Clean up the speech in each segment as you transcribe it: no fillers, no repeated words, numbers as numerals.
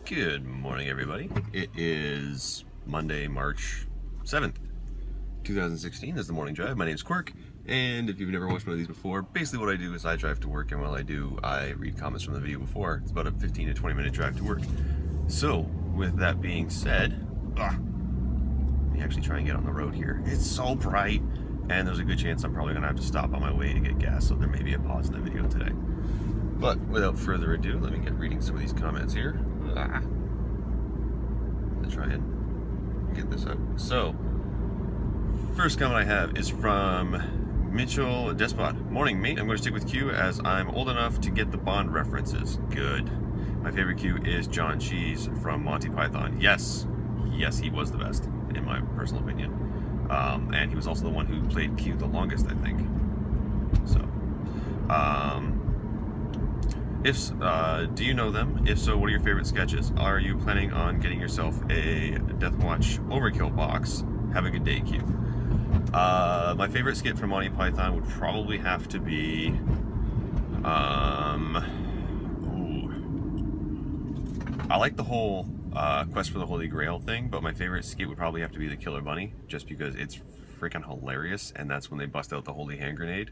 Good morning, everybody. It is Monday, March 7th, 2016. This is the morning drive. My name is Quirk, and if you've never watched one of these before, basically what I do is I drive to work, and while I do, I read comments from the video before. It's about a 15 to 20 minute drive to work. So, with that being said, let me actually try and get on the road here. It's so bright, and there's a good chance I'm probably going to have to stop on my way to get gas, so there may be a pause in the video today. But without further ado, let me get reading some of these comments here. Let's try and get this up. So, first comment I have is from Mitchell Despot. Morning, mate. I'm going to stick with Q as I'm old enough to get the Bond references. Good. My favorite Q is John Cheese from Monty Python. Yes, he was the best, in my personal opinion. And he was also the one who played Q the longest, I think. So, do you know them? If so, what are your favorite sketches? Are you planning on getting yourself a Deathwatch Overkill box? Have a good day, Q. My favorite skit from Monty Python would probably have to be, I like the whole Quest for the Holy Grail thing, but my favorite skit would probably have to be the Killer Bunny, just because it's freaking hilarious, and that's when they bust out the Holy Hand Grenade,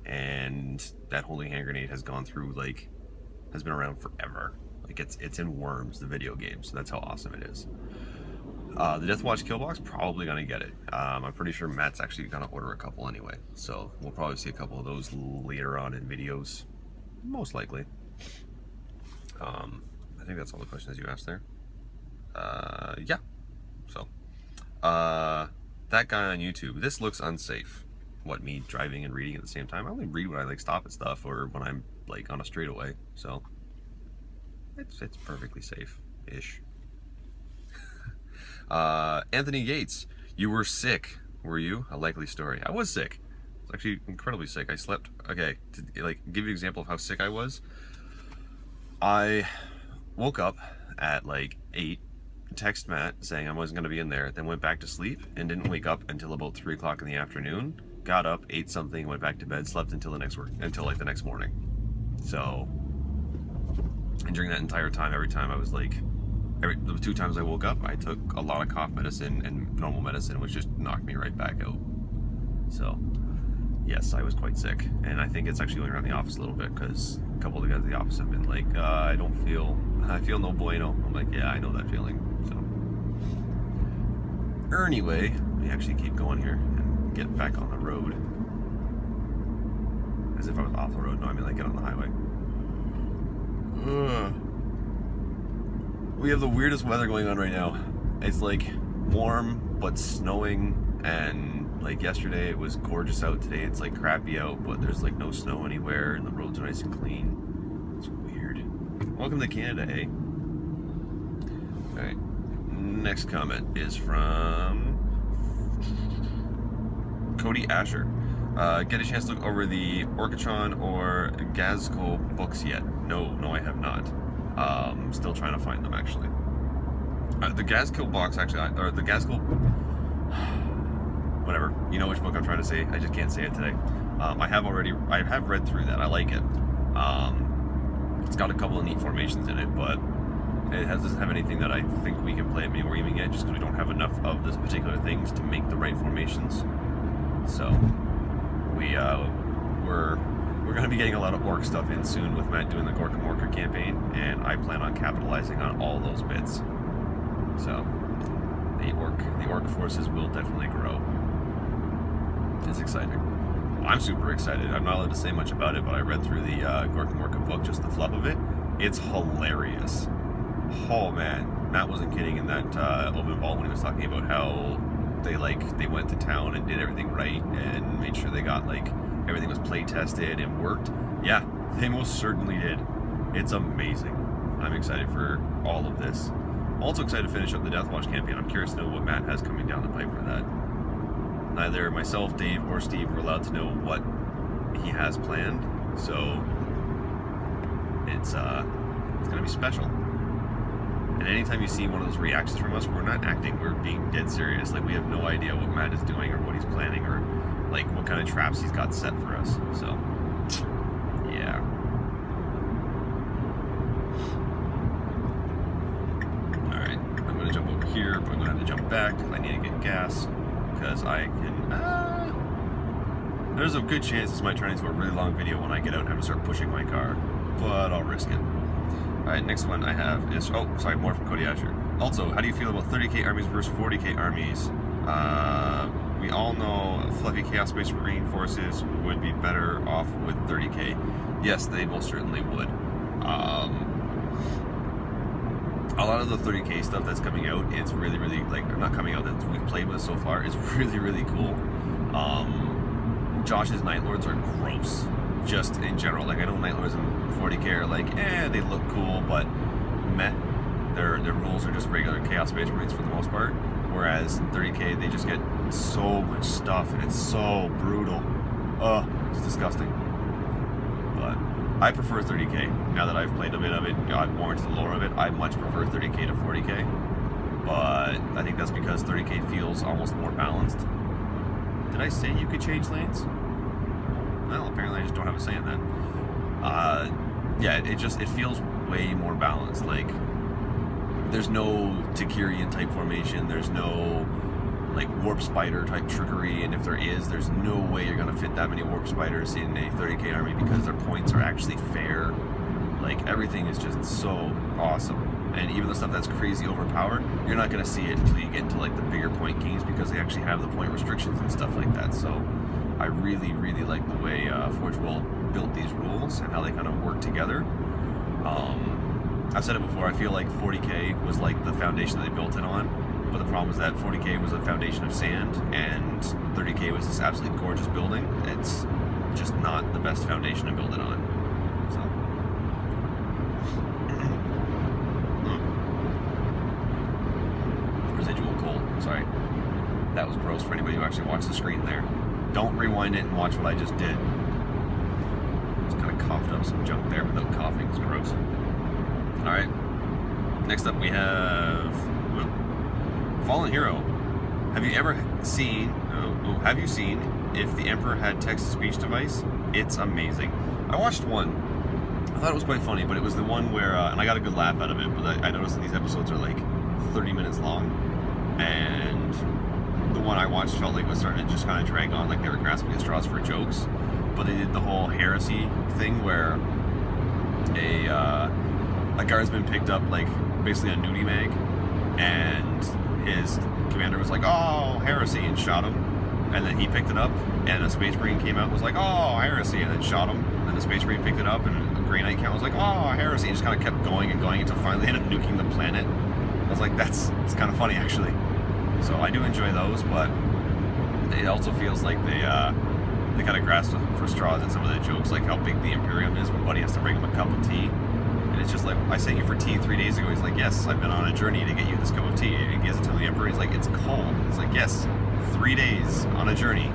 and that Holy Hand Grenade has gone through, has been around forever. It's in Worms, the video game, so that's how awesome it is. The Deathwatch Kill Box, probably gonna get it. I'm pretty sure Matt's actually gonna order a couple anyway, so we'll probably see a couple of those later on in videos, most likely. I think that's all the questions you asked there. Yeah. So, that guy on YouTube, this looks unsafe. What, me driving and reading at the same time? I only read when I stop at stuff or when I'm on a straightaway, so it's perfectly safe-ish. Anthony Yates, you were sick, were you? A likely story. I was sick. I was actually incredibly sick. I slept. Okay, to give you an example of how sick I was. I woke up at 8, text Matt saying I wasn't going to be in there, then went back to sleep and didn't wake up until about 3 o'clock in the afternoon. Got up, ate something, went back to bed, slept until the next the next morning. So, and during that entire time, every time I was the 2 times I woke up, I took a lot of cough medicine and normal medicine, which just knocked me right back out. So, yes, I was quite sick, and I think it's actually going around the office a little bit because a couple of the guys at the office have been like, I feel no bueno. I'm like, yeah, I know that feeling. So, anyway, let me actually keep going here and get back on the road. As if I was off the road. No, I mean get on the highway. We have the weirdest weather going on right now. It's warm but snowing, and yesterday it was gorgeous out. Today it's crappy out, but there's no snow anywhere, and the roads are nice and clean. It's weird. Welcome to Canada, eh? Alright, next comment is from Cody Asher. Get a chance to look over the Orcatron or Gazco books yet? No, I have not. Still trying to find them, actually. The Gazco box, actually, or the Gazco, whatever. You know which book I'm trying to say. I just can't say it today. I have read through that. I like it. It's got a couple of neat formations in it, but it doesn't have anything that I think we can play at Mini Wargaming yet, just because we don't have enough of this particular things to make the right formations. So, we're going to be getting a lot of orc stuff in soon with Matt doing the Gorka Morka campaign, and I plan on capitalizing on all those bits. So, the orc forces will definitely grow. It's exciting. I'm super excited. I'm not allowed to say much about it, but I read through the Gorka Morka book, just the fluff of it. It's hilarious. Oh man, Matt wasn't kidding in that open ball when he was talking about how they went to town and did everything right and made sure they got everything was play tested and worked. Yeah, they most certainly did. It's amazing. I'm excited for all of this. I'm also excited to finish up the Deathwatch campaign. I'm curious to know what Matt has coming down the pipe for that. Neither myself, Dave, or Steve were allowed to know what he has planned, so it's gonna be special. And anytime you see one of those reactions from us, we're not acting, we're being dead serious. We have no idea what Matt is doing or what he's planning or what kind of traps he's got set for us. So, yeah. here, but I'm going to have to jump back because I need to get gas. Because I can... there's a good chance this might turn into a really long video when I get out and have to start pushing my car. But I'll risk it. Alright, next one I have is... oh, sorry, more from Cody Asher. Also, how do you feel about 30k armies versus 40k armies? We all know fluffy Chaos Space Marine forces would be better off with 30k. Yes, they most certainly would. A lot of the 30k stuff that's coming out, it's really, really, like, not coming out, that we've played with so far, is really, really cool. Josh's Night Lords are gross, just in general. Like, I know Night Lords and 40k are like, they look cool, but meh. Their rules are just regular Chaos Space Marines for the most part. Whereas 30k, they just get so much stuff, and it's so brutal. Ugh, it's disgusting. But I prefer 30k. Now that I've played a bit of it, got more into the lore of it, I much prefer 30k to 40k. But I think that's because 30k feels almost more balanced. Did I say you could change lanes? Well, apparently I just don't have a say in that. Yeah, it feels way more balanced. Like, there's no Takirian type formation, there's no like warp spider type trickery, and if there is, there's no way you're gonna fit that many warp spiders in a 30k army because their points are actually fair. Like, everything is just so awesome. And even the stuff that's crazy overpowered, you're not gonna see it until you get into like the bigger point games because they actually have the point restrictions and stuff like that. So I really, really like the way Forge World built these rules and how they kind of work together. I've said it before, I feel like 40k was like the foundation that they built it on, but the problem is that 40k was a foundation of sand, and 30k was this absolutely gorgeous building. It's just not the best foundation to build it on. So. Residual cold, sorry. That was gross for anybody who actually watched the screen there. Don't rewind it and watch what I just did. Just kind of coughed up some junk there without coughing, it's gross. Alright, next up we have Fallen Hero. Have you ever seen, have you seen if the Emperor had text-to-speech device? It's amazing. I watched one. I thought it was quite funny, but it was the one where, and I got a good laugh out of it, but I noticed that these episodes are like 30 minutes long, and the one I watched felt like it was starting to just kind of drag on, like they were grasping at straws for jokes. But they did the whole heresy thing where a guardsman picked up like basically a nudie mag, and his commander was like, "Oh, heresy," and shot him. And then he picked it up, and a Space Marine came out and was like, "Oh, heresy," and then shot him. And the Space Marine picked it up, and a Grey Knight count was like, "Oh, heresy," and just kind of kept going and going until finally ended up nuking the planet. I was like, it's kind of funny actually. So I do enjoy those, but it also feels like they kind of grasp for straws at some of the jokes, like how big the Imperium is when Buddy has to bring him a cup of tea. And it's just like, I sent you for tea 3 days ago. He's like, yes, I've been on a journey to get you this cup of tea. And he gives it to the Emperor. He's like, it's cold. He's like, yes, 3 days on a journey.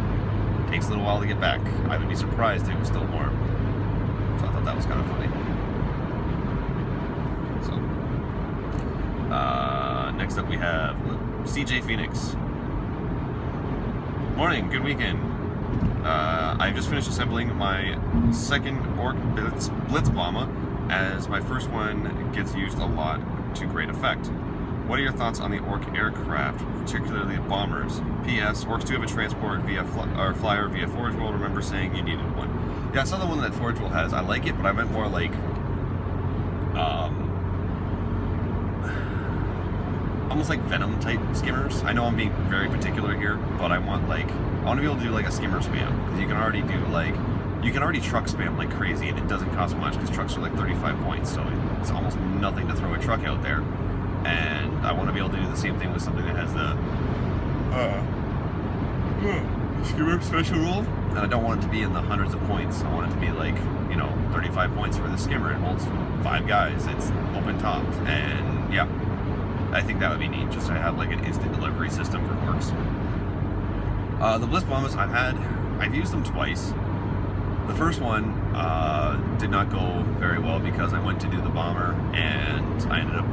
Takes a little while to get back. I would be surprised if it was still warm. So I thought that was kind of funny. So, next up we have CJ Phoenix. Morning, good weekend. I just finished assembling my second Orc Blitz Bomber, as my first one gets used a lot to great effect. What are your thoughts on the Orc aircraft, particularly the bombers? P.S. Orcs do have a transport via flyer via Forge World. Remember saying you needed one. Yeah, I saw the one that Forge World has. I like it, but I meant more like almost like Venom type skimmers. I know I'm being very particular here, but I want to be able to do like a skimmer spam, because you can already do you can already truck spam like crazy, and it doesn't cost much because trucks are like 35 points, so it's almost nothing to throw a truck out there. And I want to be able to do the same thing with something that has the skimmer special rule, and I don't want it to be in the hundreds of points. I want it to be like, 35 points for the skimmer. It holds 5 guys, it's open topped, and yeah, I think that would be neat, just to have like an instant delivery system for orcs. The Blitz Bombers I've used them twice. The first one did not go very well because I went to do the bomber and I ended up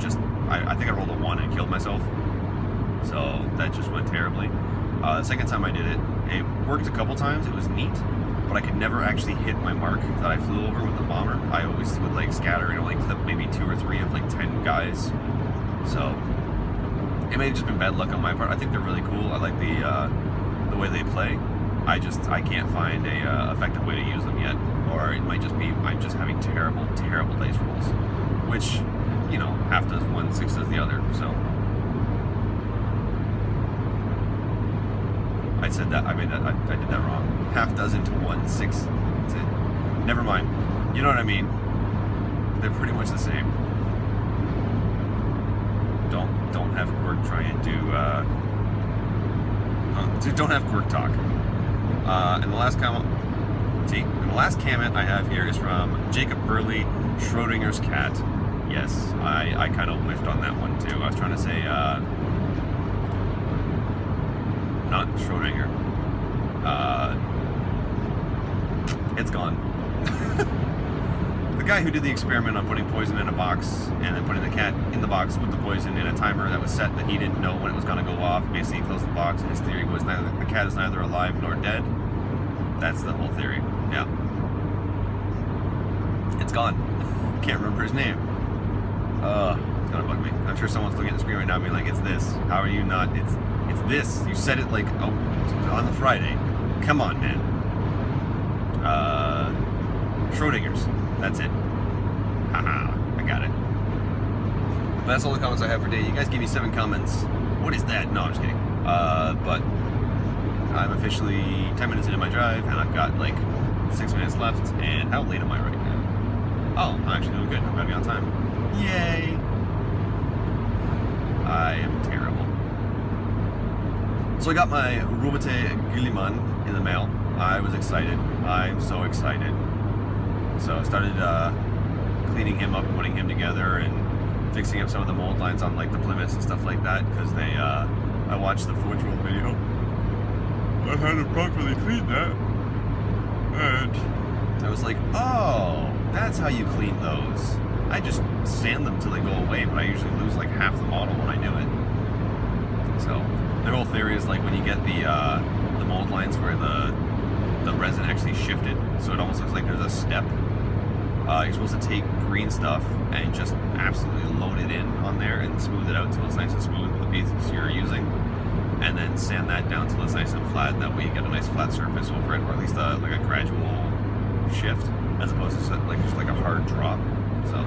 I think I rolled a 1 and killed myself. So that just went terribly. The second time I did it, it worked a couple times, it was neat, but I could never actually hit my mark that I flew over with the bomber. I always would scatter and only clip maybe 2 or 3 of 10 guys. So It may have just been bad luck on my part. I think they're really cool. I like the way they play. I can't find a effective way to use them yet, or it might just be I'm just having terrible dice rolls, which, you know, half does one, six does the other. So I said that I did that wrong. Half does into one, six. That's it. Never mind. You know what I mean? They're pretty much the same. Don't have Quirk try and do. Don't have Quirk talk. And the last comment. See, and the last comment I have here is from Jacob Burley, Schrodinger's cat. Yes, I kind of whiffed on that one too. I was trying to say not Schrodinger. It's gone. The guy who did the experiment on putting poison in a box and then putting the cat in the box with the poison in a timer that was set that he didn't know when it was going to go off. Basically, he closed the box, and his theory was the cat is neither alive nor dead. That's the whole theory. Yeah. It's gone. Can't remember his name. It's gonna bug me. I'm sure someone's looking at the screen right now being like, it's this. How are you not? It's this. You said it like on the Friday. Come on, man. Schrodinger's. That's it. Haha, I got it. But that's all the comments I have for today. You guys gave me 7 comments. What is that? No, I'm just kidding. But I'm officially 10 minutes into my drive, and I've got like 6 minutes left. And how late am I right now? Oh, I'm actually doing good. I'm gonna be on time. Yay! I am terrible. So I got my Robite Guilliman in the mail. I was excited. I'm so excited. So I started cleaning him up and putting him together and fixing up some of the mold lines on like the Plymouths and stuff like that, because they I watched the Forge World video. I had to properly clean that, and I was like, oh, that's how you clean those. I just sand them till they go away, but I usually lose like half the model when I do it. So their whole theory is like when you get the mold lines where the resin actually shifted, so it almost looks like there's a step. You're supposed to take green stuff and just absolutely load it in on there and smooth it out until it's nice and smooth with the pieces you're using, and then sand that down till it's nice and flat. That way you get a nice flat surface over it, or at least like a gradual shift, as opposed to like just like a hard drop. So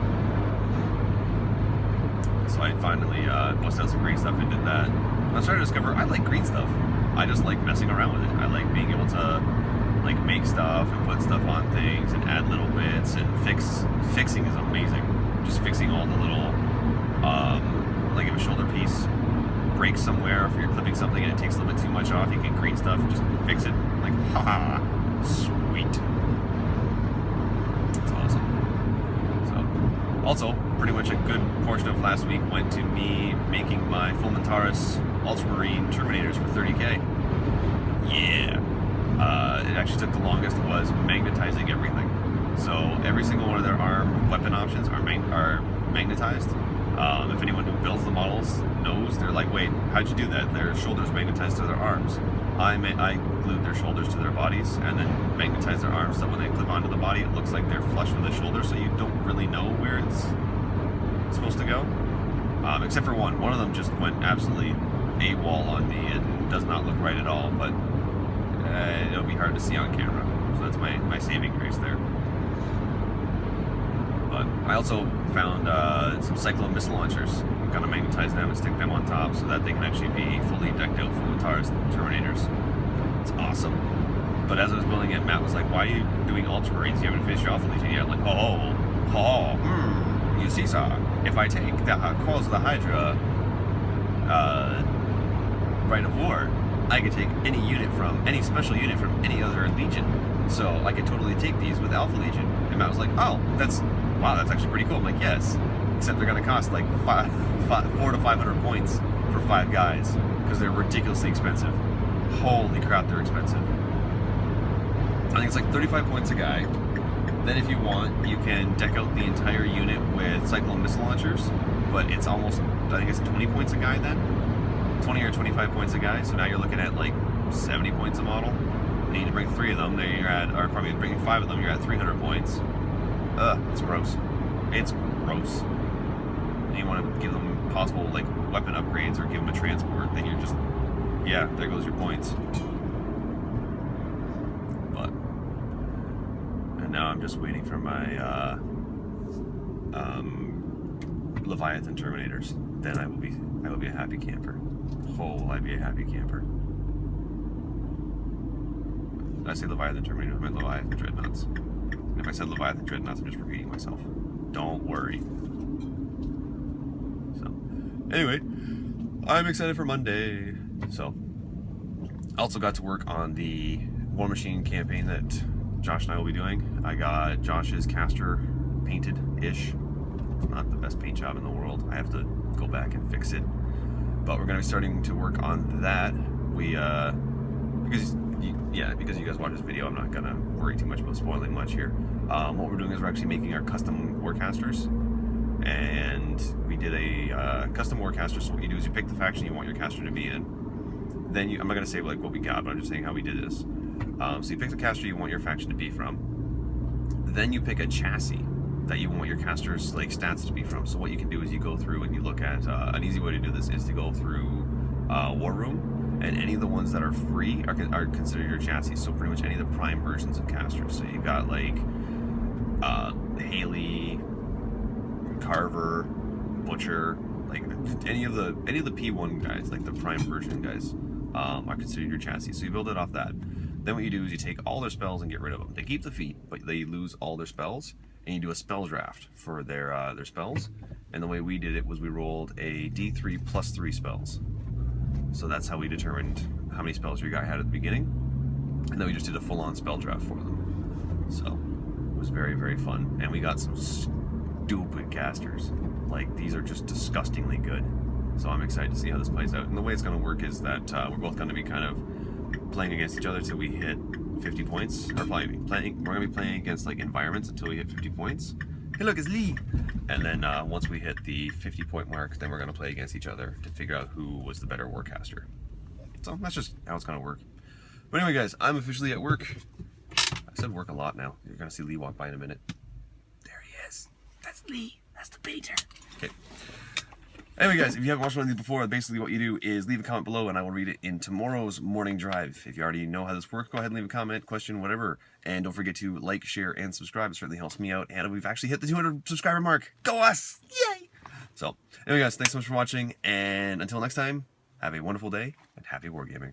I finally busted out some green stuff and did that. And I started to discover I like green stuff. I just like messing around with it. I like being able to like make stuff and put stuff on things and add little bits, and fixing is amazing. Just fixing all the little like if a shoulder piece breaks somewhere, if you're clipping something and it takes a little bit too much off, you can green stuff and just fix it. Like, haha, sweet. That's awesome. So also pretty much a good portion of last week went to me making my Fulmentaris Ultramarine Terminators for 30k. Yeah. It actually took the longest was magnetizing everything. So every single one of their arm weapon options are magnetized. If anyone who builds the models knows, they're like, wait, how'd you do that? Their shoulders magnetized to their arms. I glued their shoulders to their bodies and then magnetized their arms, so when they clip onto the body, it looks like they're flush with the shoulder, so you don't really know where it's supposed to go. Except for one. One of them just went absolutely AWOL on me and does not look right at all, but it'll be hard to see on camera. So that's my saving grace there. But I also found some cyclone missile launchers. I'm gonna magnetize them and stick them on top so that they can actually be fully decked out Fulmentaris Terminators. It's awesome. But as I was building it, Matt was like, why are you doing Ultramarines? You haven't finished your Alpha Legion yet. I'm like, you see, sir, if I take the Coils of the Hydra Rite of War, I could take any special unit from any other Legion. So I could totally take these with Alpha Legion. And Matt was like, oh, that's actually pretty cool. I'm like, yes, except they're gonna cost like 400 to 500 points for 5 guys, because they're ridiculously expensive. Holy crap, they're expensive. I think it's like 35 points a guy. Then if you want, you can deck out the entire unit with Cyclone Missile Launchers, but it's almost, I think it's 20 points a guy then? 20 or 25 points a guy, so now you're looking at like 70 points a model. You need to bring 3 of them, then you're at, or probably bringing 5 of them, you're at 300 points. It's gross. It's gross. And you want to give them possible like weapon upgrades or give them a transport, then you're just, yeah, there goes your points. But and now I'm just waiting for my Leviathan Terminators. Then I will be a happy camper. Oh, will I be a happy camper? Did I say Leviathan Terminator? I meant Leviathan Dreadnoughts. And if I said Leviathan Dreadnoughts, I'm just repeating myself. Don't worry. So, anyway, I'm excited for Monday. So, I also got to work on the War Machine campaign that Josh and I will be doing. I got Josh's caster painted-ish. It's not the best paint job in the world. I have to go back and fix it. But we're going to be starting to work on that. Because you guys watch this video, I'm not going to worry too much about spoiling much here. What we're doing is we're actually making our custom warcasters. And we did a custom warcaster. So what you do is you pick the faction you want your caster to be in. Then I'm not going to say like what we got, but I'm just saying how we did this. So you pick the caster you want your faction to be from. Then you pick a chassis that you want your caster's like stats to be from. So what you can do is you go through and you look at an easy way to do this is to go through War Room, and any of the ones that are free are considered your chassis. So pretty much any of the prime versions of casters. So you got like Haley, Carver, Butcher, like any of the P1 guys, like the prime version guys, are considered your chassis. So you build it off that. Then what you do is you take all their spells and get rid of them. They keep the feat, but they lose all their spells. And you do a spell draft for their spells. And the way we did it was we rolled a D3 plus 3 spells. So that's how we determined how many spells your guy had at the beginning. And then we just did a full-on spell draft for them. So it was very, very fun. And we got some stupid casters. Like, these are just disgustingly good. So I'm excited to see how this plays out. And the way it's going to work is that we're both going to be kind of playing against each other till we hit 50 points. We're going to be playing against like environments until we hit 50 points. Hey look, it's Lee! And then once we hit the 50 point mark, then we're going to play against each other to figure out who was the better warcaster. So that's just how it's going to work. But anyway guys, I'm officially at work. I said work a lot now. You're going to see Lee walk by in a minute. There he is. That's Lee. That's the painter. Okay. Anyway guys, if you haven't watched one of these before, basically what you do is leave a comment below and I will read it in tomorrow's morning drive. If you already know how this works, go ahead and leave a comment, question, whatever. And don't forget to like, share, and subscribe. It certainly helps me out. And we've actually hit the 200 subscriber mark. Go us! Yay! So, anyway guys, thanks so much for watching. And until next time, have a wonderful day and happy wargaming.